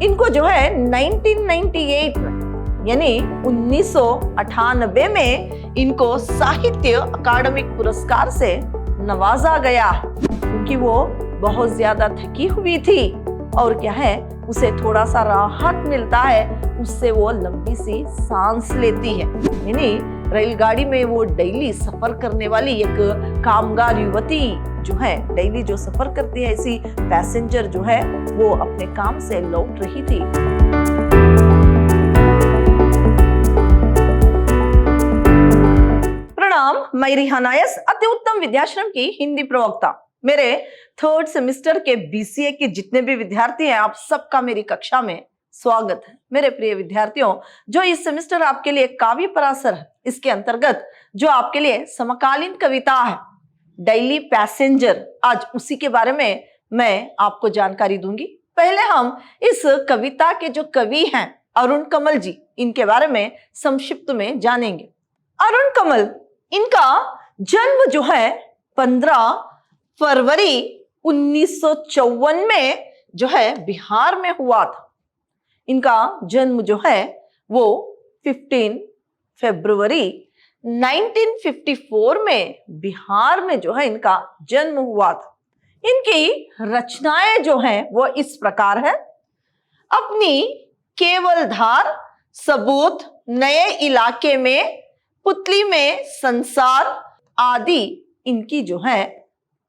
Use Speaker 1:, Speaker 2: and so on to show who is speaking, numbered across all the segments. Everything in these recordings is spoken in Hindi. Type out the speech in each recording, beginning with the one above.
Speaker 1: इनको जो है 1998 में यानी 1998 में इनको साहित्य अकादमी पुरस्कार से नवाजा गया क्योंकि वो बहुत ज्यादा थकी हुई थी और क्या है उसे थोड़ा सा राहत मिलता है, उससे वो लंबी सी सांस लेती है। यानी रेलगाड़ी में वो डेली सफर करने वाली एक कामगार युवती जो है, डेली जो सफर करती है ऐसी पैसेंजर जो है, वो अपने काम से लौट रही थी। प्रणाम, मैं रिहाना यस, अति उत्तम विद्याश्रम की हिंदी प्रवक्ता। मेरे थर्ड सेमेस्टर के बीसीए के जितने भी विद्यार्थी हैं, आप सबका मेरी कक्षा में स्वागत है। मेरे प्रिय विद्यार्थियों, जो इस सेमेस्टर आपके लिए काव्य पराशर है, इसके अंतर्गत जो आपके लिए समकालीन कविता है डेली पैसेंजर, आज उसी के बारे में मैं आपको जानकारी दूंगी। पहले हम इस कविता के जो कवि हैं अरुण कमल जी, इनके बारे में संक्षिप्त में जानेंगे। अरुण कमल, इनका जन्म जो है 15 फरवरी 1954 में जो है बिहार में हुआ था। इनका जन्म जो है वो 15 फरवरी 1954 में बिहार में जो है इनका जन्म हुआ था। इनकी रचनाएं जो हैं वो इस प्रकार है। अपनी केवल धार, सबूत, नए इलाके में, पुतली में संसार आदि इनकी जो है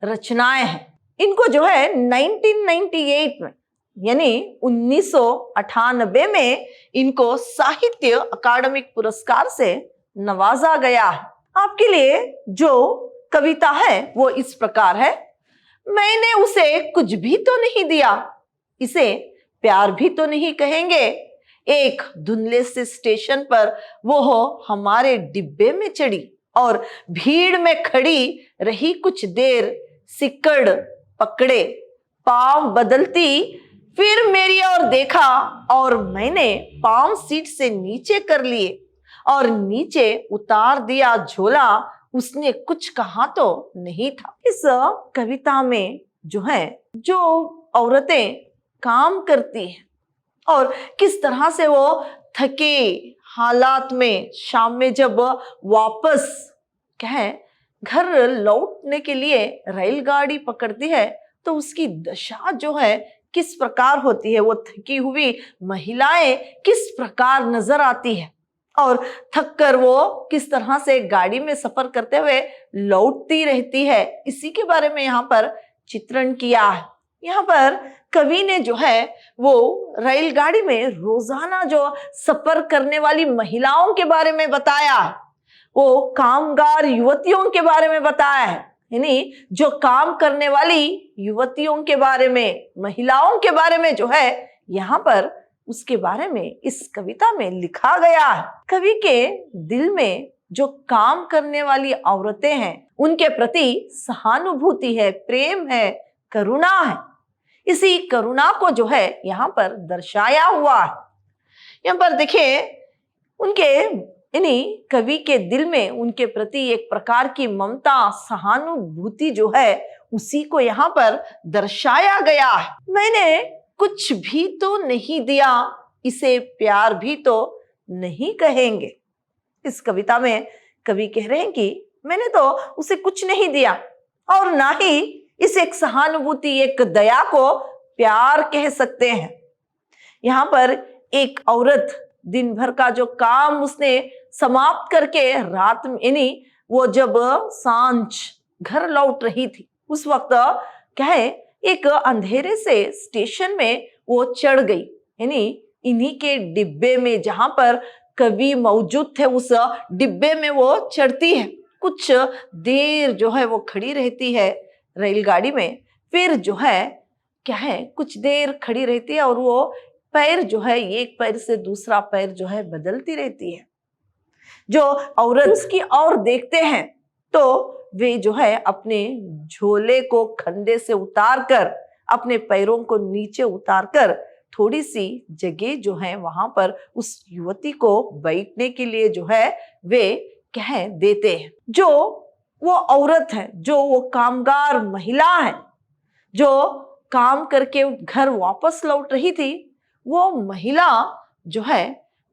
Speaker 1: रचनाएं हैं। इनको जो है 1998 में यानी 1998 में इनको साहित्य अकादमिक पुरस्कार से नवाजा गया है। आपके लिए जो कविता है वो इस प्रकार है। मैंने उसे कुछ भी तो नहीं दिया, इसे प्यार भी तो नहीं कहेंगे। एक धुंधले से स्टेशन पर वो हमारे डिब्बे में चढ़ी और भीड़ में खड़ी रही कुछ देर, सिक्कड़ पकड़े, पांव बदलती, फिर मेरी ओर देखा और मैंने पांव सीट से नीचे कर लिए और नीचे उतार दिया झोला। उसने कुछ कहा तो नहीं था। इस कविता में जो है, जो औरतें काम करती हैं और किस तरह से वो थके हालात में शाम में जब वापस कहें घर लौटने के लिए रेलगाड़ी पकड़ती है तो उसकी दशा जो है किस प्रकार होती है, वो थकी हुई महिलाएं किस प्रकार नजर आती है और थक कर वो किस तरह से गाड़ी में सफर करते हुए लौटती रहती है, इसी के बारे में यहाँ पर चित्रण किया है। यहाँ पर कवि ने जो है वो रेलगाड़ी में रोजाना जो सफर करने वाली महिलाओं के बारे में बताया है, वो कामगार युवतियों के बारे में बताया है, यानी जो काम करने वाली युवतियों के बारे में, महिलाओं के बारे में जो है यहाँ पर उसके बारे में इस कविता में लिखा गया है। कवि के दिल में जो काम करने वाली औरतें हैं उनके प्रति सहानुभूति है, प्रेम है, करुणा है। इसी करुणा को जो है यहाँ पर दर्शाया हुआ है। यहाँ पर देखिए उनके यानी कवि के दिल में उनके प्रति एक प्रकार की ममता, सहानुभूति जो है उसी को यहाँ पर दर्शाया गया है। मैंने कुछ भी तो नहीं दिया, इसे प्यार भी तो नहीं कहेंगे। इस कविता में कवि कह रहे हैं कि मैंने तो उसे कुछ नहीं दिया और ना ही इस एक सहानुभूति, एक दया को प्यार कह सकते हैं। यहाँ पर एक औरत दिन भर का जो काम उसने समाप्त करके रात में यानी वो जब सांझ घर लौट रही थी उस वक्त क्या है एक अंधेरे से स्टेशन में वो चढ़ गई, यानी इन्हीं के डिब्बे में जहां पर कवि मौजूद थे उस डिब्बे में वो चढ़ती है। कुछ देर जो है वो खड़ी रहती है रेलगाड़ी में, फिर जो है क्या है कुछ देर खड़ी रहती है और वो पैर जो है एक पैर से दूसरा पैर जो है बदलती रहती है। जो औरत उसकी ओर देखते हैं तो वे जो है अपने झोले को खंडे से उतार कर, अपने पैरों को नीचे उतार कर थोड़ी सी जगह जो है वहां पर उस युवती को बैठने के लिए जो है वे कह देते हैं। जो वो औरत है, जो वो कामगार महिला है, जो काम करके घर वापस लौट रही थी, वो महिला जो है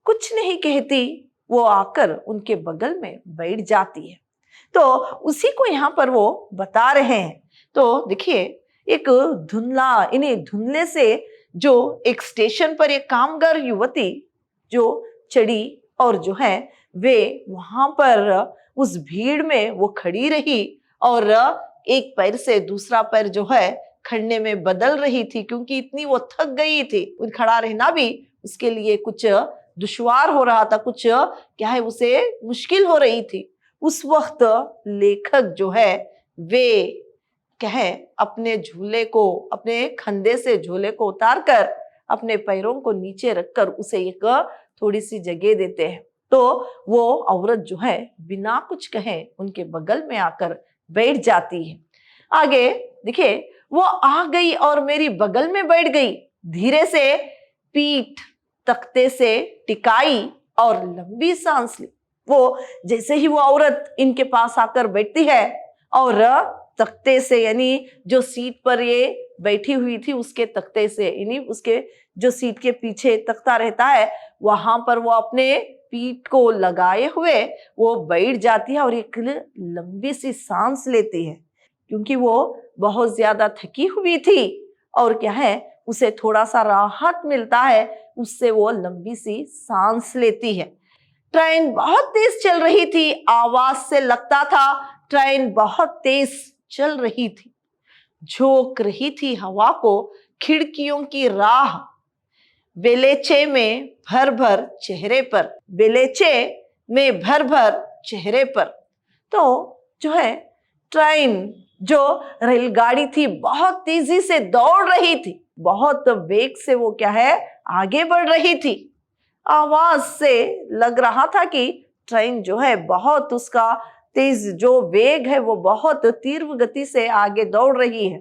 Speaker 1: कुछ नहीं कहती, वो आकर उनके बगल में बैठ जाती है। तो उसी को यहाँ पर वो बता रहे हैं। तो देखिए, एक धुंधला, इन्हें धुंधले से जो एक स्टेशन पर एक कामगार युवती जो चढ़ी और जो है वे वहां पर उस भीड़ में वो खड़ी रही और एक पैर से दूसरा पैर जो है खड़ने में बदल रही थी, क्योंकि इतनी वो थक गई थी। खड़ा रहना भी उसके लिए कुछ दुश्वार हो रहा था, कुछ क्या है उसे मुश्किल हो रही थी। उस वक्त लेखक जो है वे क्या है अपने झूले को, अपने कंधे से झूले को उतारकर अपने पैरों को नीचे रखकर उसे एक थोड़ी सी जगह देते हैं। तो वो औरत जो है बिना कुछ कहे उनके बगल में आकर बैठ जाती है। आगे देखिए, वो आ गई और मेरी बगल में बैठ गई, धीरे से पीठ तख्ते से टिकाई और लंबी सांस ली। वो जैसे ही वो औरत इनके पास आकर बैठती है और तख्ते से, यानी जो सीट पर ये बैठी हुई थी उसके तख्ते से, यानी उसके जो सीट के पीछे तख्ता रहता है वहां पर वो अपने पीठ को लगाए हुए वो बैठ जाती है और एक लंबी सी सांस लेती है, क्योंकि वो बहुत ज्यादा थकी हुई थी और क्या है उसे थोड़ा सा राहत मिलता है, उससे वो लंबी सी सांस लेती है। ट्रेन बहुत तेज चल रही थी, आवाज से लगता था ट्रेन बहुत तेज चल रही थी। झोंक रही थी हवा को खिड़कियों की राह, बेलेचे में भर भर चेहरे पर, बेलेचे में भर भर चेहरे पर। तो जो है ट्रेन, जो रेलगाड़ी थी, बहुत तेजी से दौड़ रही थी, बहुत वेग से वो क्या है आगे बढ़ रही थी। आवाज से लग रहा था कि ट्रेन जो है बहुत, उसका तेज जो वेग है वो बहुत तीव्र गति से आगे दौड़ रही है।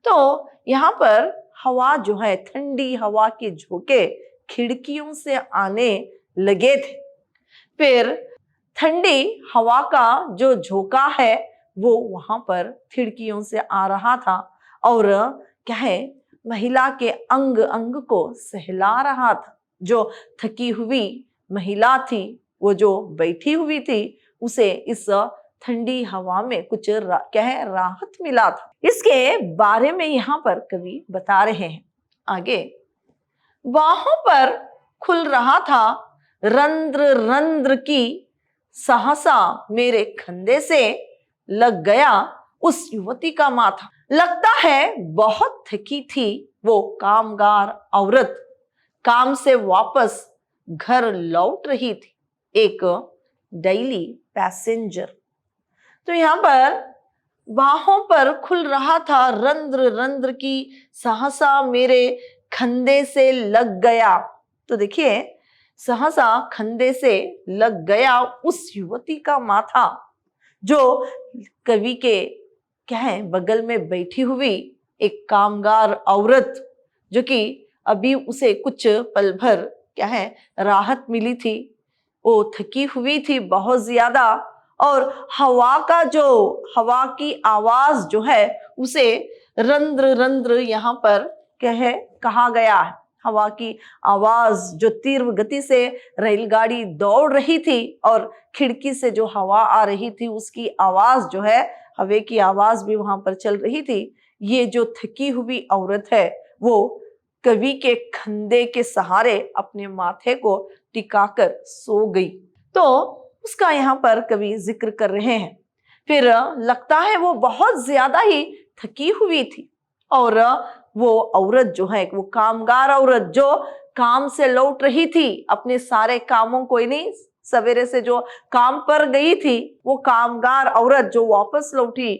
Speaker 1: तो यहाँ पर हवा जो है, ठंडी हवा के झोंके खिड़कियों से आने लगे थे। फिर ठंडी हवा का जो झोंका है वो वहां पर खिड़कियों से आ रहा था और क्या है महिला के अंग अंग को सहला रहा था। जो थकी हुई महिला थी, वो जो बैठी हुई थी, उसे इस ठंडी हवा में कुछ क्या है राहत मिला था। इसके बारे में यहाँ पर कवि बता रहे हैं आगे। बाहों पर खुल रहा था रंध्र रंध्र की, सहसा मेरे कंधे से लग गया उस युवती का माथा। लगता है बहुत थकी थी वो कामगार औरत, काम से वापस घर लौट रही थी, एक डेली पैसेंजर। तो यहाँ पर बाहों पर खुल रहा था रंध्र रंध्र की, सहसा मेरे कंधे से लग गया। तो देखिए, सहसा कंधे से लग गया उस युवती का माथा, जो कवि के क्या है बगल में बैठी हुई एक कामगार औरत, जो कि अभी उसे कुछ पल भर क्या है राहत मिली थी, वो थकी हुई थी बहुत ज्यादा और हवा की आवाज जो है उसे रंध्र रंध्र यहाँ पर क्या है कहा गया है। हवा की आवाज, जो तीव्र गति से रेलगाड़ी दौड़ रही थी और खिड़की से जो हवा आ रही थी उसकी आवाज जो है, हवा की आवाज भी वहां पर चल रही थी। ये जो थकी हुई औरत है वो कवि के कंधे के सहारे अपने माथे को टिकाकर सो गई। तो उसका यहाँ पर कवि जिक्र कर रहे हैं। फिर लगता है वो बहुत ज्यादा ही थकी हुई थी और वो औरत जो है, वो कामगार औरत जो काम से लौट रही थी, अपने सारे कामों को नहीं, सवेरे से जो काम पर गई थी, वो कामगार औरत जो वापस लौटी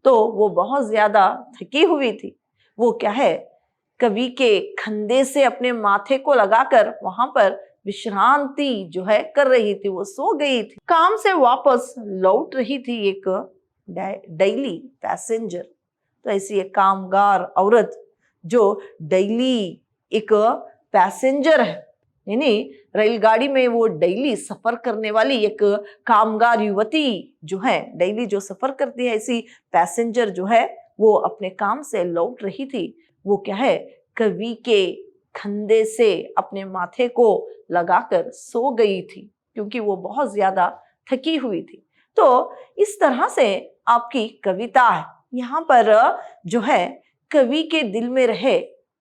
Speaker 1: तो वो बहुत ज्यादा थकी हुई थी। वो क्या है कवि के कंधे से अपने माथे को लगाकर वहां पर विश्रांति जो है कर रही थी, वो सो गई थी। काम से वापस लौट रही थी एक डेली पैसेंजर। तो ऐसी एक कामगार औरत जो डेली एक पैसेंजर है, यानी रेलगाड़ी में वो डेली सफर करने वाली एक कामगार युवती जो है, डेली जो सफर करती है, ऐसी पैसेंजर जो है वो अपने काम से लौट रही थी। वो क्या है कवि के कंधे से अपने माथे को लगाकर सो गई थी, क्योंकि वो बहुत ज्यादा थकी हुई थी। तो इस तरह से आपकी कविता है। यहाँ पर जो है कवि के दिल में रहे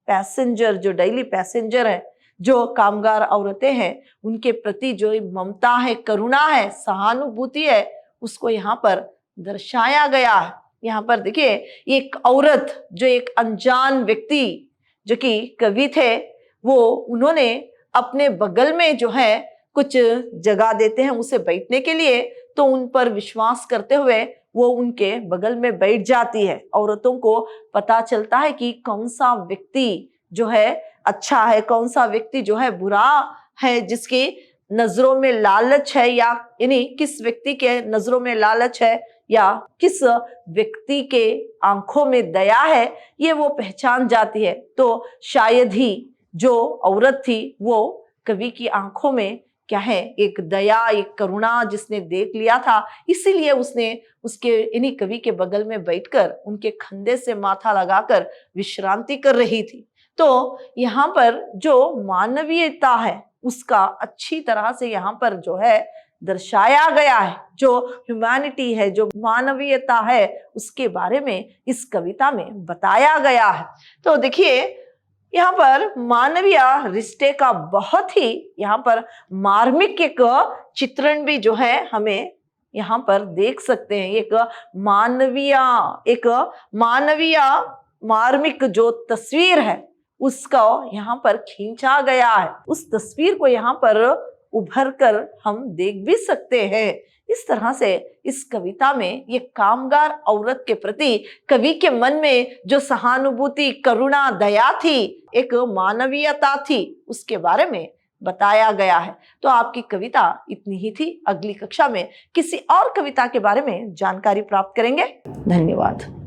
Speaker 1: पैसेंजर, जो डेली पैसेंजर है, जो कामगार औरतें हैं, उनके प्रति जो ममता है, करुणा है, सहानुभूति है, उसको यहाँ पर दर्शाया गया है। यहाँ पर देखिए एक औरत, जो एक अनजान व्यक्ति जो कि कवि थे, वो उन्होंने अपने बगल में जो है कुछ जगह देते हैं उसे बैठने के लिए, तो उन पर विश्वास करते हुए वो उनके बगल में बैठ जाती है। औरतों को पता चलता है कि कौन सा व्यक्ति जो है अच्छा है, कौन सा व्यक्ति जो है बुरा है, जिसकी नजरों में लालच है, या यानी किस व्यक्ति के नजरों में लालच है या किस व्यक्ति के आंखों में दया है, ये वो पहचान जाती है। तो शायद ही जो औरत थी वो कवि की आंखों में क्या है, एक दया, एक करुणा जिसने देख लिया था, इसीलिए उसने उसके इन्हीं कवि के बगल में बैठकर उनके कंधे से माथा लगाकर विश्रांति कर रही थी। तो यहाँ पर जो मानवीयता है उसका अच्छी तरह से यहाँ पर जो है दर्शाया गया है। जो ह्यूमैनिटी है, जो मानवीयता है, उसके बारे में इस कविता में बताया गया है। तो देखिए यहाँ पर मानवीय रिश्ते का बहुत ही यहाँ पर मार्मिक एक चित्रण भी जो है हमें यहाँ पर देख सकते हैं। एक मानवीय मार्मिक जो तस्वीर है उसका यहाँ पर खींचा गया है। उस तस्वीर को यहाँ पर उभर कर हम देख भी सकते हैं। इस तरह से इस कविता में ये कामगार औरत के प्रति कवि के मन में जो सहानुभूति, करुणा, दया थी, एक मानवीयता थी, उसके बारे में बताया गया है। तो आपकी कविता इतनी ही थी। अगली कक्षा में किसी और कविता के बारे में जानकारी प्राप्त करेंगे। धन्यवाद।